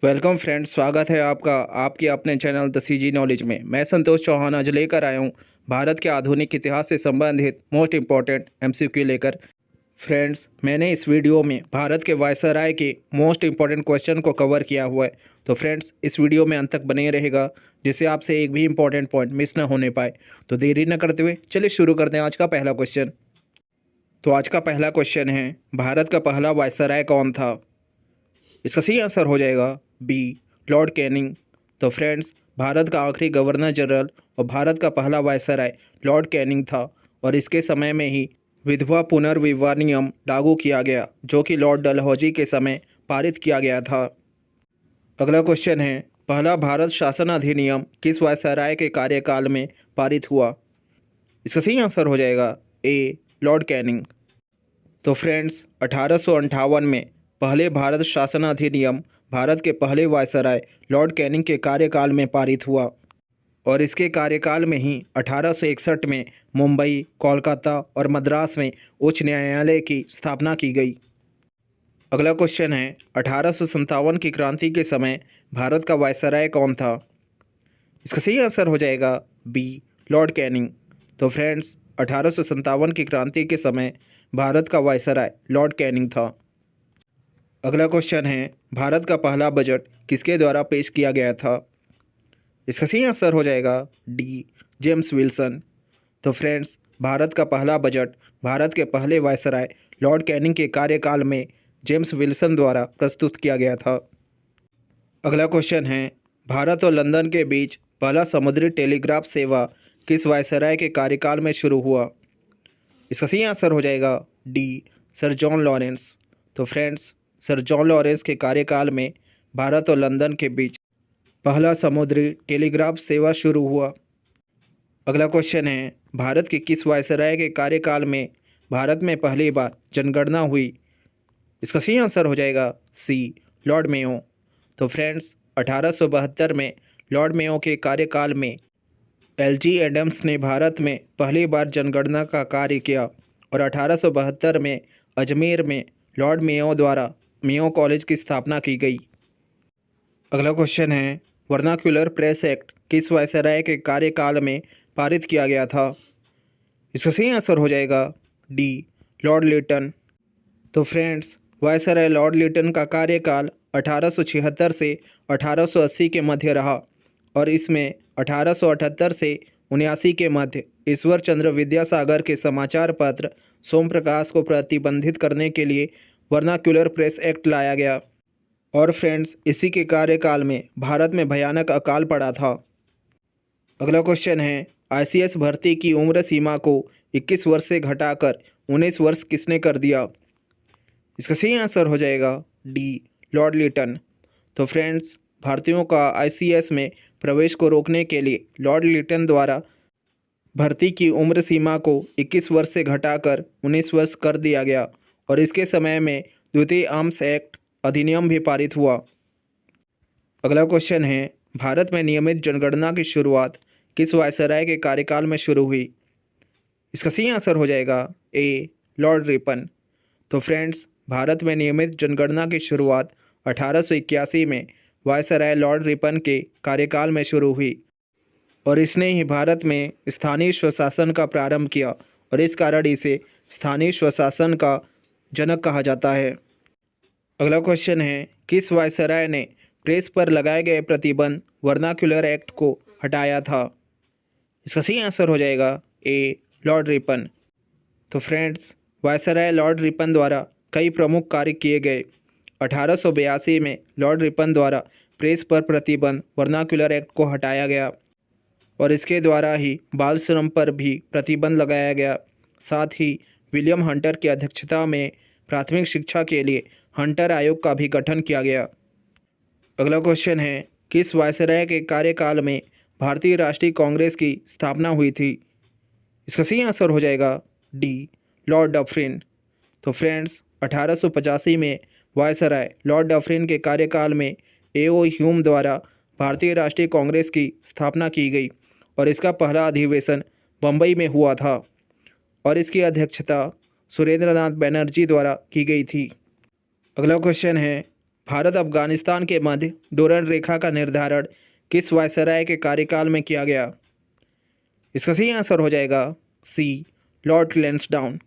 Welcome friends, स्वागत है आपका आपके अपने चैनल द सीजी नॉलेज में। मैं संतोष चौहान आज लेकर आया हूँ भारत के आधुनिक इतिहास से संबंधित मोस्ट इम्पॉर्टेंट एमसीक्यू लेकर। फ्रेंड्स, मैंने इस वीडियो में भारत के वायसराय के मोस्ट इम्पॉर्टेंट क्वेश्चन को कवर किया हुआ है। तो फ्रेंड्स, इस वीडियो में अंत तक बने रहेगा जिससे आपसे एक भी इम्पॉर्टेंट पॉइंट मिस न होने पाए। तो देरी न करते हुए चलिए शुरू करते हैं आज का पहला क्वेश्चन। तो आज का पहला क्वेश्चन है, भारत का पहला वायसराय कौन था? इसका सही आंसर हो जाएगा बी, लॉर्ड कैनिंग। तो फ्रेंड्स, भारत का आखिरी गवर्नर जनरल और भारत का पहला वायसराय लॉर्ड कैनिंग था और इसके समय में ही विधवा पुनर्विवाह नियम लागू किया गया जो कि लॉर्ड डलहौजी के समय पारित किया गया था। अगला क्वेश्चन है, पहला भारत शासन अधिनियम किस वायसराय के कार्यकाल में पारित हुआ? इसका सही आंसर हो जाएगा ए, लॉर्ड कैनिंग। तो फ्रेंड्स, 1858 में पहले भारत शासन अधिनियम भारत के पहले वायसराय लॉर्ड कैनिंग के कार्यकाल में पारित हुआ और इसके कार्यकाल में ही 1861 में मुंबई, कोलकाता और मद्रास में उच्च न्यायालय की स्थापना की गई। अगला क्वेश्चन है, 1857 की क्रांति के समय भारत का वायसराय कौन था? इसका सही आंसर हो जाएगा बी, लॉर्ड कैनिंग। तो फ्रेंड्स, 1857 की क्रांति के समय भारत का वायसराय लॉर्ड कैनिंग था। अगला क्वेश्चन है, भारत का पहला बजट किसके द्वारा पेश किया गया था? इसका सही आंसर हो जाएगा डी, जेम्स विल्सन। तो फ्रेंड्स, भारत का पहला बजट भारत के पहले वायसराय लॉर्ड कैनिंग के कार्यकाल में जेम्स विल्सन द्वारा प्रस्तुत किया गया था। अगला क्वेश्चन है, भारत और लंदन के बीच पहला समुद्री टेलीग्राफ सेवा किस वायसराय के कार्यकाल में शुरू हुआ? इसका सही आंसर हो जाएगा डी, सर जॉन लॉरेंस। तो फ्रेंड्स, सर जॉन लॉरेंस के कार्यकाल में भारत और लंदन के बीच पहला समुद्री टेलीग्राफ सेवा शुरू हुआ। अगला क्वेश्चन है, भारत के किस वायसराय के कार्यकाल में भारत में पहली बार जनगणना हुई? इसका सही आंसर हो जाएगा सी, लॉर्ड मेयो। तो फ्रेंड्स, 1872 में लॉर्ड मेयो के कार्यकाल में एलजी एडम्स ने भारत में पहली बार जनगणना का कार्य किया और 1872 में अजमेर में लॉर्ड मेयो द्वारा मेयो कॉलेज की स्थापना की गई। अगला क्वेश्चन है, वर्नाक्यूलर प्रेस एक्ट किस वायसराय के कार्यकाल में पारित किया गया था? इसका सही आंसर हो जाएगा डी, लॉर्ड लिटन। तो फ्रेंड्स, वायसराय लॉर्ड लिटन का कार्यकाल 1876 से 1880 के मध्य रहा और इसमें 1878 से 79 के मध्य ईश्वर चंद्र विद्यासागर के समाचार पत्र सोम प्रकाश को प्रतिबंधित करने के लिए वर्नाक्यूलर प्रेस एक्ट लाया गया और फ्रेंड्स, इसी के कार्यकाल में भारत में भयानक अकाल पड़ा था। अगला क्वेश्चन है, आईसीएस भर्ती की उम्र सीमा को 21 वर्ष से घटाकर 19 वर्ष किसने कर दिया? इसका सही आंसर हो जाएगा डी, लॉर्ड लिटन। तो फ्रेंड्स, भारतीयों का आईसीएस में प्रवेश को रोकने के लिए लॉर्ड लिटन द्वारा भर्ती की उम्र सीमा को 21 वर्ष से घटाकर 19 वर्ष कर दिया गया और इसके समय में द्वितीय आर्म्स एक्ट अधिनियम भी पारित हुआ। अगला क्वेश्चन है, भारत में नियमित जनगणना की शुरुआत किस वायसराय के कार्यकाल में शुरू हुई? इसका सही आंसर हो जाएगा ए, लॉर्ड रिपन। तो फ्रेंड्स, भारत में नियमित जनगणना की शुरुआत 1881 में वायसराय लॉर्ड रिपन के कार्यकाल में शुरू हुई और इसने ही भारत में स्थानीय स्वशासन का प्रारंभ किया और इस कारण इसे स्थानीय स्वशासन का जनक कहा जाता है। अगला क्वेश्चन है, किस वायसराय ने प्रेस पर लगाए गए प्रतिबंध वर्नाक्यूलर एक्ट को हटाया था? इसका सही आंसर हो जाएगा ए, लॉर्ड रिपन। तो फ्रेंड्स, वायसराय लॉर्ड रिपन द्वारा कई प्रमुख कार्य किए गए। 1882 में लॉर्ड रिपन द्वारा प्रेस पर प्रतिबंध वर्नाक्यूलर एक्ट को हटाया गया और इसके द्वारा ही बाल श्रम पर भी प्रतिबंध लगाया गया। साथ ही विलियम हंटर की अध्यक्षता में प्राथमिक शिक्षा के लिए हंटर आयोग का भी गठन किया गया। अगला क्वेश्चन है, किस वायसराय के कार्यकाल में भारतीय राष्ट्रीय कांग्रेस की स्थापना हुई थी? इसका सही आंसर हो जाएगा डी, लॉर्ड डफरिन। तो फ्रेंड्स, 1885 में वायसराय लॉर्ड डफरिन के कार्यकाल में एओ ह्यूम द्वारा भारतीय राष्ट्रीय कांग्रेस की स्थापना की गई और इसका पहला अधिवेशन बम्बई में हुआ था और इसकी अध्यक्षता सुरेंद्रनाथ बनर्जी द्वारा की गई थी। अगला क्वेश्चन है, भारत अफगानिस्तान के मध्य डोरंड रेखा का निर्धारण किस वायसराय के कार्यकाल में किया गया? इसका सही आंसर हो जाएगा सी, लॉर्ड लैंसडाउन।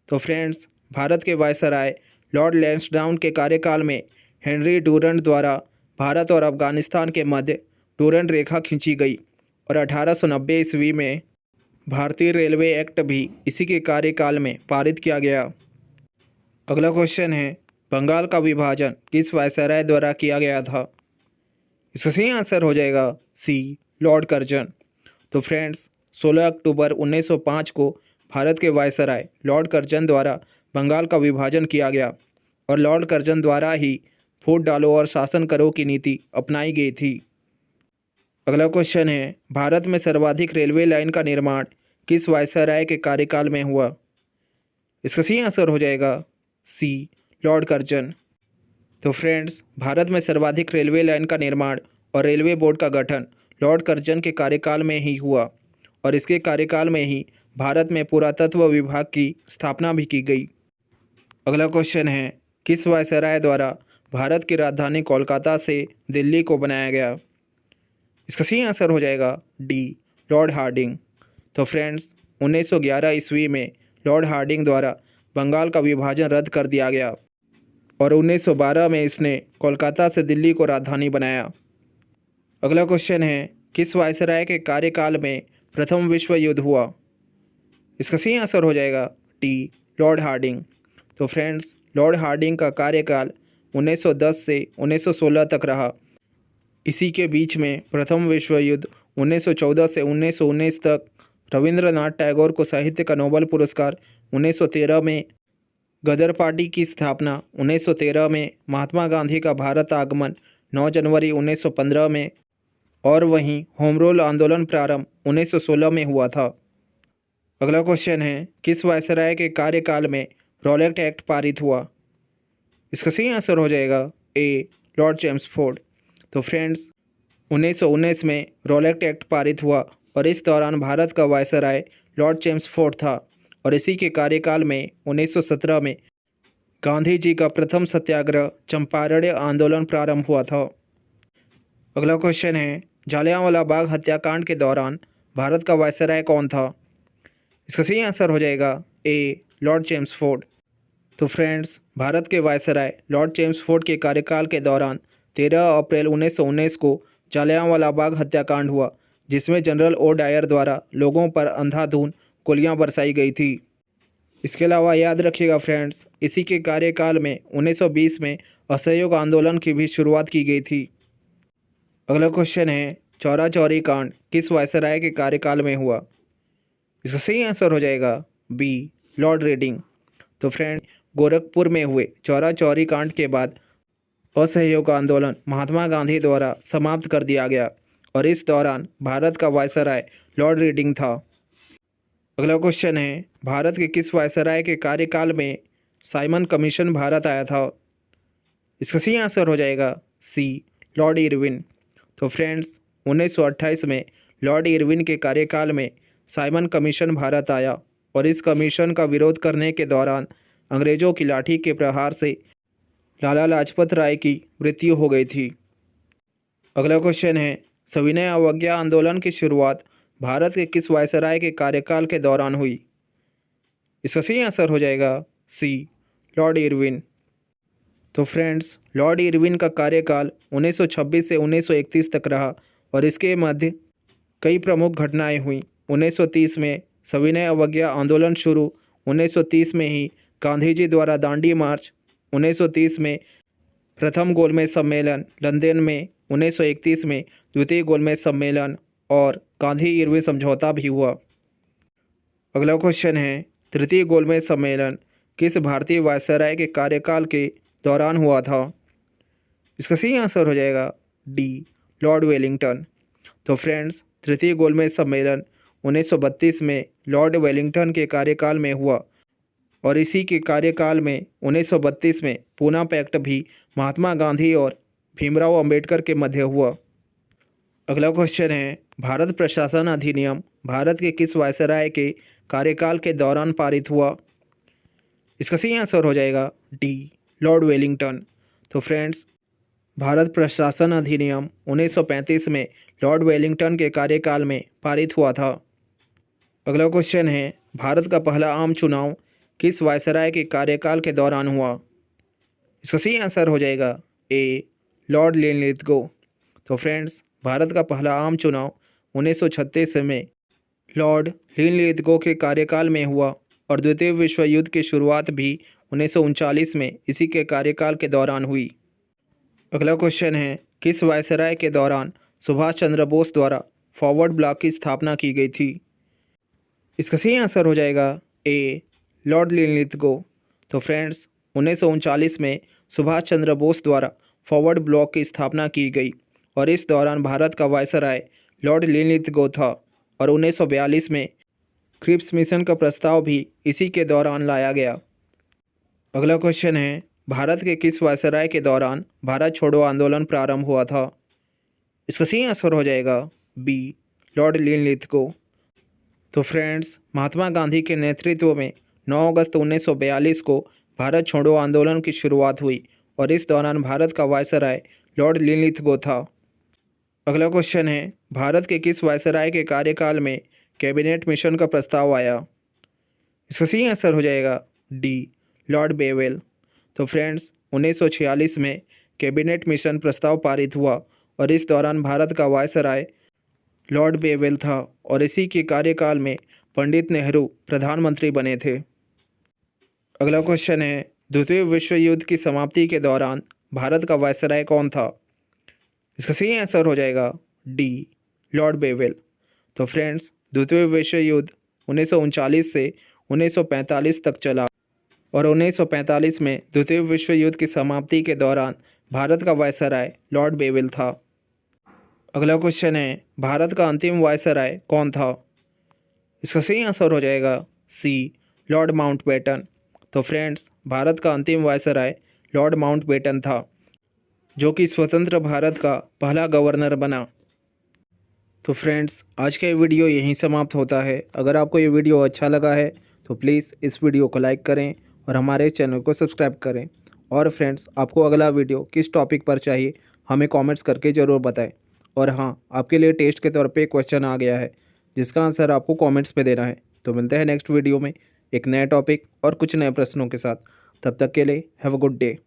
तो फ्रेंड्स, भारत के वायसराय लॉर्ड लैंसडाउन के कार्यकाल में हेनरी डूरंड द्वारा भारत और अफगानिस्तान के मध्य डूरंड रेखा खींची गई और 1890 ईस्वी में भारतीय रेलवे एक्ट भी इसी के कार्यकाल में पारित किया गया। अगला क्वेश्चन है, बंगाल का विभाजन किस वायसराय द्वारा किया गया था? इसका सही आंसर हो जाएगा सी, लॉर्ड कर्जन। तो फ्रेंड्स, 16 अक्टूबर 1905 को भारत के वायसराय लॉर्ड कर्जन द्वारा बंगाल का विभाजन किया गया और लॉर्ड कर्जन द्वारा ही फूट डालो और शासन करो की नीति अपनाई गई थी। अगला क्वेश्चन है, भारत में सर्वाधिक रेलवे लाइन का निर्माण किस वायसराय के कार्यकाल में हुआ? इसका सही आंसर हो जाएगा सी, लॉर्ड कर्जन। तो फ्रेंड्स, भारत में सर्वाधिक रेलवे लाइन का निर्माण और रेलवे बोर्ड का गठन लॉर्ड कर्जन के कार्यकाल में ही हुआ और इसके कार्यकाल में ही भारत में पुरातत्व विभाग की स्थापना भी की गई। अगला क्वेश्चन है, किस वायसराय द्वारा भारत की राजधानी कोलकाता से दिल्ली को बनाया गया? इसका सही आंसर हो जाएगा डी, लॉर्ड हार्डिंग। तो फ्रेंड्स, 1911 ईस्वी में लॉर्ड हार्डिंग द्वारा बंगाल का विभाजन रद्द कर दिया गया और 1912 में इसने कोलकाता से दिल्ली को राजधानी बनाया। अगला क्वेश्चन है, किस वायसराय के कार्यकाल में प्रथम विश्व युद्ध हुआ? इसका सही आंसर हो जाएगा डी, लॉर्ड हार्डिंग। तो फ्रेंड्स, लॉर्ड हार्डिंग का कार्यकाल 1910 से 1916 तक रहा। इसी के बीच में प्रथम विश्व युद्ध 1914 से 1919 तक, रविंद्रनाथ टैगोर को साहित्य का नोबेल पुरस्कार 1913 में, गदर पार्टी की स्थापना 1913 में, महात्मा गांधी का भारत आगमन 9 जनवरी 1915 में और वहीं होम रूल आंदोलन प्रारंभ 1916 में हुआ था। अगला क्वेश्चन है, किस वायसराय के कार्यकाल में रॉलेट एक्ट पारित हुआ? इसका सही आंसर हो जाएगा ए, लॉर्ड चेम्सफोर्ड। तो फ्रेंड्स, 1919 में रॉलेट एक्ट पारित हुआ और इस दौरान भारत का वायसराय लॉर्ड चेम्सफोर्ड था और इसी के कार्यकाल में 1917 में गांधी जी का प्रथम सत्याग्रह चंपारण आंदोलन प्रारंभ हुआ था। अगला क्वेश्चन है, जलियांवाला बाग हत्याकांड के दौरान भारत का वायसराय कौन था? इसका सही आंसर हो जाएगा ए, लॉर्ड चेम्सफोर्ड। तो फ्रेंड्स, भारत के वायसराय लॉर्ड चेम्सफोर्ड के कार्यकाल के दौरान 13 अप्रैल 1919 को जलियांवाला बाग हत्याकांड हुआ, जिसमें जनरल ओ डायर द्वारा लोगों पर अंधाधुंध गोलियां बरसाई गई थी। इसके अलावा याद रखिएगा फ्रेंड्स, इसी के कार्यकाल में 1920 में असहयोग आंदोलन की भी शुरुआत की गई थी। अगला क्वेश्चन है, चौरा चौरी कांड किस वायसराय के कार्यकाल में हुआ? इसका सही आंसर हो जाएगा बी, लॉर्ड रेडिंग। तो फ्रेंड, गोरखपुर में हुए चौरा चौरी कांड के बाद असहयोग आंदोलन महात्मा गांधी द्वारा समाप्त कर दिया गया और इस दौरान भारत का वायसराय लॉर्ड रेडिंग था। अगला क्वेश्चन है, भारत के किस वायसराय के कार्यकाल में साइमन कमीशन भारत आया था? इसका सही आंसर हो जाएगा सी, लॉर्ड इरविन। तो फ्रेंड्स, 1928 में लॉर्ड इरविन के कार्यकाल में साइमन कमीशन भारत आया और इस कमीशन का विरोध करने के दौरान अंग्रेज़ों की लाठी के प्रहार से लाला लाजपत राय की मृत्यु हो गई थी। अगला क्वेश्चन है, सविनय अवज्ञा आंदोलन की शुरुआत भारत के किस वायसराय के कार्यकाल के दौरान हुई? इसका सही आंसर हो जाएगा सी, लॉर्ड इरविन। तो फ्रेंड्स, लॉर्ड इरविन का कार्यकाल 1926 से 1931 तक रहा और इसके मध्य कई प्रमुख घटनाएं हुई। 1930 में सविनय अवज्ञा आंदोलन शुरू, 1930 में ही गांधी जी द्वारा दांडी मार्च, 1930 में प्रथम गोलमेज सम्मेलन लंदन में, 1931 में द्वितीय गोलमेज सम्मेलन और गांधी इरविन समझौता भी हुआ। अगला क्वेश्चन है, तृतीय गोलमेज सम्मेलन किस भारतीय वायसराय के कार्यकाल के दौरान हुआ था? इसका सही आंसर हो जाएगा डी, लॉर्ड वेलिंगटन। तो फ्रेंड्स, तृतीय गोलमेज सम्मेलन 1932 में लॉर्ड वेलिंगटन के कार्यकाल में हुआ और इसी के कार्यकाल में 1932 में पूना पैक्ट भी महात्मा गांधी और भीमराव अंबेडकर के मध्य हुआ। अगला क्वेश्चन है, भारत प्रशासन अधिनियम भारत के किस वायसराय के कार्यकाल के दौरान पारित हुआ? इसका सही आंसर हो जाएगा डी, लॉर्ड वेलिंगटन। तो फ्रेंड्स, भारत प्रशासन अधिनियम 1935 में लॉर्ड वेलिंगटन के कार्यकाल में पारित हुआ था। अगला क्वेश्चन है, भारत का पहला आम चुनाव किस वायसराय के कार्यकाल के दौरान हुआ? इसका सही आंसर हो जाएगा ए लॉर्ड लिनलिथगो। तो फ्रेंड्स, भारत का पहला आम चुनाव 1936 में लॉर्ड लिनलिथगो के कार्यकाल में हुआ और द्वितीय विश्व युद्ध की शुरुआत भी 1939 में इसी के कार्यकाल के दौरान हुई। अगला क्वेश्चन है, किस वायसराय के दौरान सुभाष चंद्र बोस द्वारा फॉरवर्ड ब्लॉक की स्थापना की गई थी? इसका सही आंसर हो जाएगा ए लॉर्ड लिनलिथगो। तो फ्रेंड्स, 1939 में सुभाष चंद्र बोस द्वारा फॉरवर्ड ब्लॉक की स्थापना की गई और इस दौरान भारत का वायसराय लॉर्ड लिनलिथगो था और 1942 में क्रिप्स मिशन का प्रस्ताव भी इसी के दौरान लाया गया। अगला क्वेश्चन है, भारत के किस वायसराय के दौरान भारत छोड़ो आंदोलन प्रारंभ हुआ था? इसका सही आंसर हो जाएगा बी लॉर्ड लिनलिथगो। तो फ्रेंड्स, महात्मा गांधी के नेतृत्व में 9 अगस्त 1942 को भारत छोड़ो आंदोलन की शुरुआत हुई और इस दौरान भारत का वायसराय लॉर्ड लिनलिथगो था। अगला क्वेश्चन है, भारत के किस वायसराय के कार्यकाल में कैबिनेट मिशन का प्रस्ताव आया? इसका सही आंसर हो जाएगा डी लॉर्ड बेवेल। तो फ्रेंड्स, 1946 में कैबिनेट मिशन प्रस्ताव पारित हुआ और इस दौरान भारत का वायसराय लॉर्ड बेवेल था और इसी के कार्यकाल में पंडित नेहरू प्रधानमंत्री बने थे। अगला क्वेश्चन है, द्वितीय विश्व युद्ध की समाप्ति के दौरान भारत का वायसराय कौन था? इसका सही आंसर हो जाएगा डी लॉर्ड बेवेल। तो फ्रेंड्स, द्वितीय विश्व युद्ध 1939 से 1945 तक चला और 1945 में द्वितीय विश्व युद्ध की समाप्ति के दौरान भारत का वायसराय लॉर्ड बेवेल था। अगला क्वेश्चन है, भारत का अंतिम वायसराय कौन था? इसका सही आंसर हो जाएगा सी लॉर्ड माउंटबेटन। तो फ्रेंड्स, भारत का अंतिम वायसराय लॉर्ड माउंटबेटन था, जो कि स्वतंत्र भारत का पहला गवर्नर बना। तो फ्रेंड्स, आज का ये वीडियो यहीं समाप्त होता है। अगर आपको ये वीडियो अच्छा लगा है तो प्लीज़ इस वीडियो को लाइक करें और हमारे चैनल को सब्सक्राइब करें। और फ्रेंड्स, आपको अगला वीडियो किस टॉपिक पर चाहिए हमें कमेंट्स करके ज़रूर बताएं। और हाँ, आपके लिए टेस्ट के तौर पे क्वेश्चन आ गया है जिसका आंसर आपको कमेंट्स पे देना है। तो मिलते हैं नेक्स्ट वीडियो में एक नए टॉपिक और कुछ नए प्रश्नों के साथ। तब तक के लिए हैव अ गुड डे।